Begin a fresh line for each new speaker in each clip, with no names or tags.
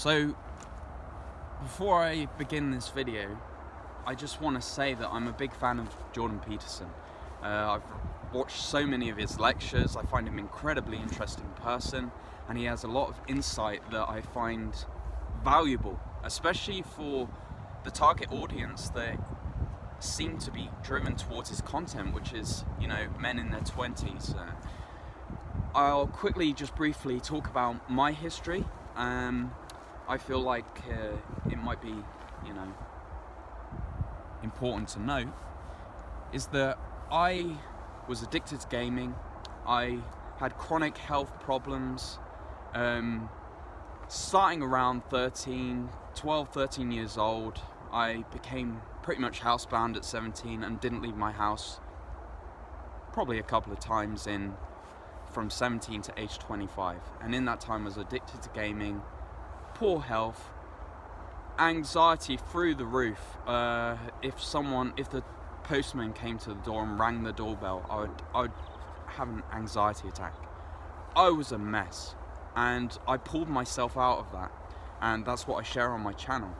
So, before I begin this video, I just want to say that I'm a big fan of Jordan Peterson. I've watched so many of his lectures. I find him an incredibly interesting person, and he has a lot of insight that I find valuable, especially for the target audience that seem to be driven towards his content, which is, men in their 20s. I'll quickly, just briefly talk about my history. I feel like it might be, important to note, is that I was addicted to gaming. I had chronic health problems, starting around 12, 13 years old. I became pretty much housebound at 17 and didn't leave my house probably a couple of times from 17 to age 25. And in that time I was addicted to gaming, poor health, anxiety through the roof. If the postman came to the door and rang the doorbell, I would have an anxiety attack. I was a mess, and I pulled myself out of that, and that's what I share on my channel.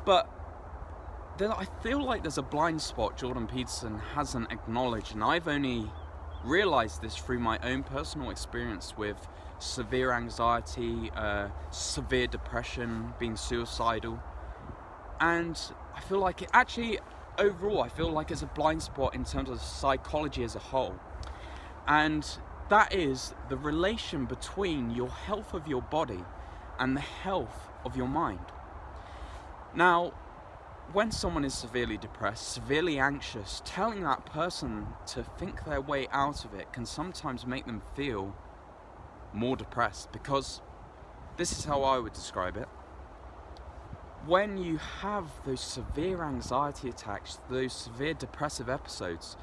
But I feel like there's a blind spot Jordan Peterson hasn't acknowledged, and I've only realized this through my own personal experience with severe anxiety, severe depression, being suicidal. And I feel like overall, I feel like it's a blind spot in terms of psychology as a whole. And that is the relation between your health of your body and the health of your mind. Now, when someone is severely depressed, severely anxious, telling that person to think their way out of it can sometimes make them feel more depressed, because this is how I would describe it. When you have those severe anxiety attacks, those severe depressive episodes,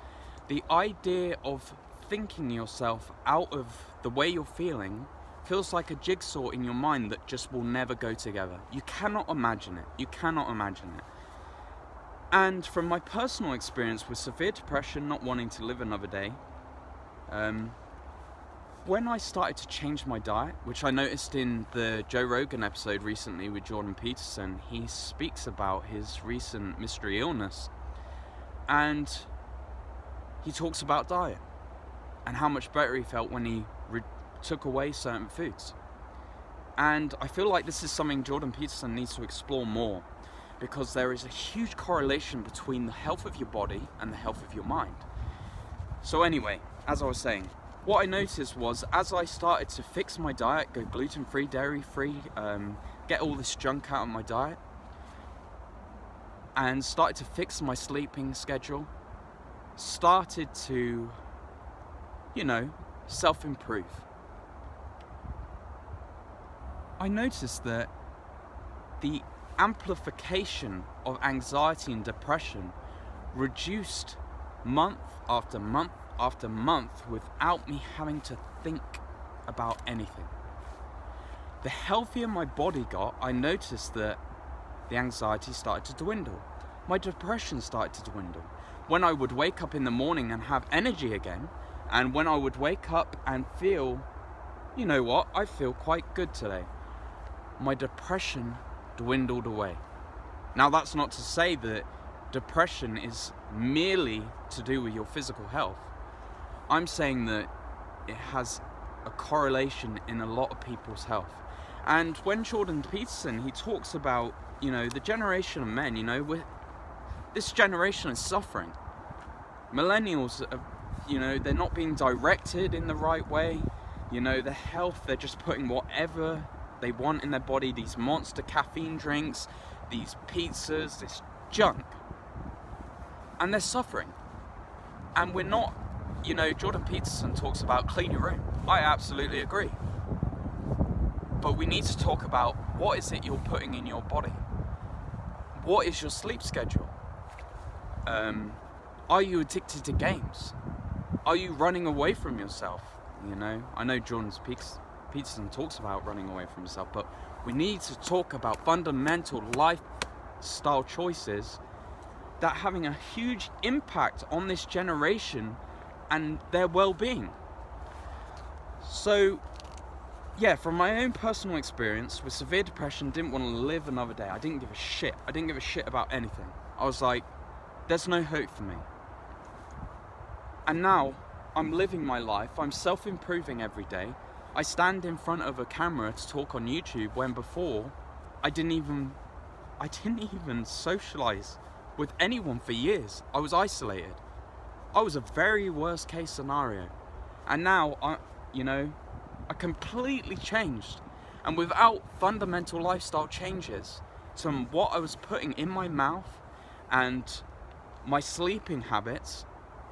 the idea of thinking yourself out of the way you're feeling feels like a jigsaw in your mind that just will never go together. You cannot imagine it. You cannot imagine it. And from my personal experience with severe depression, not wanting to live another day, when I started to change my diet, which I noticed in the Joe Rogan episode recently with Jordan Peterson, he speaks about his recent mystery illness, and he talks about diet and how much better he felt when he took away certain foods. And I feel like this is something Jordan Peterson needs to explore more, because there is a huge correlation between the health of your body and the health of your mind. So anyway, as I was saying, what I noticed was, as I started to fix my diet, go gluten-free, dairy-free, get all this junk out of my diet, and started to fix my sleeping schedule, started to, self-improve, I noticed that the amplification of anxiety and depression reduced month after month after month without me having to think about anything. The healthier my body got, I noticed that the anxiety started to dwindle. My depression started to dwindle. When I would wake up in the morning and have energy again, and when I would wake up and feel, I feel quite good today, my depression dwindled away. Now, that's not to say that depression is merely to do with your physical health. I'm saying that it has a correlation in a lot of people's health. And when Jordan Peterson, he talks about, the generation of men, this generation is suffering. Millennials, they're not being directed in the right way. The health, they're just putting whatever they want in their body, these monster caffeine drinks, these pizzas, this junk. And they're suffering. And we're not, Jordan Peterson talks about clean your room. I absolutely agree. But we need to talk about, what is it you're putting in your body? What is your sleep schedule? Are you addicted to games? Are you running away from yourself? I know Jordan Peterson talks about running away from himself, but we need to talk about fundamental lifestyle choices that are having a huge impact on this generation and their well-being. So yeah, from my own personal experience with severe depression, didn't want to live another day. I didn't give a shit. I didn't give a shit about anything. I was like, there's no hope for me. And now I'm living my life. I'm self-improving every day. I stand in front of a camera to talk on YouTube when before I didn't even socialize with anyone for years. I was isolated. I was a very worst case scenario. And now I completely changed. And without fundamental lifestyle changes to what I was putting in my mouth and my sleeping habits,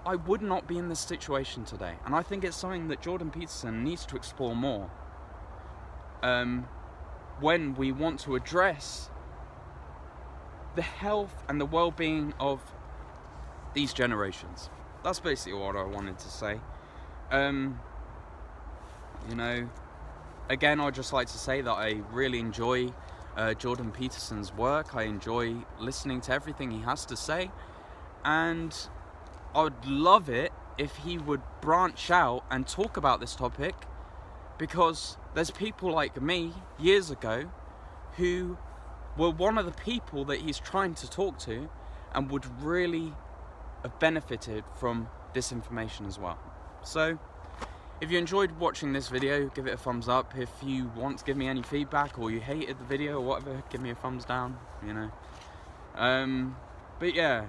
I would not be in this situation today. And I think it's something that Jordan Peterson needs to explore more when we want to address the health and the well-being of these generations. That's basically what I wanted to say. Again, I'd just like to say that I really enjoy Jordan Peterson's work. I enjoy listening to everything he has to say, and I would love it if he would branch out and talk about this topic, because there's people like me years ago who were one of the people that he's trying to talk to and would really have benefited from this information as well. So if you enjoyed watching this video, give it a thumbs up. If you want to give me any feedback, or you hated the video or whatever, give me a thumbs down, but yeah,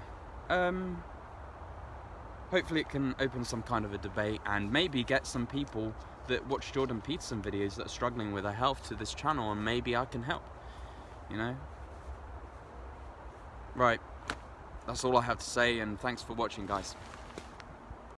hopefully it can open some kind of a debate and maybe get some people that watch Jordan Peterson videos that are struggling with their health to this channel, and maybe I can help, Right, that's all I have to say, and thanks for watching, guys.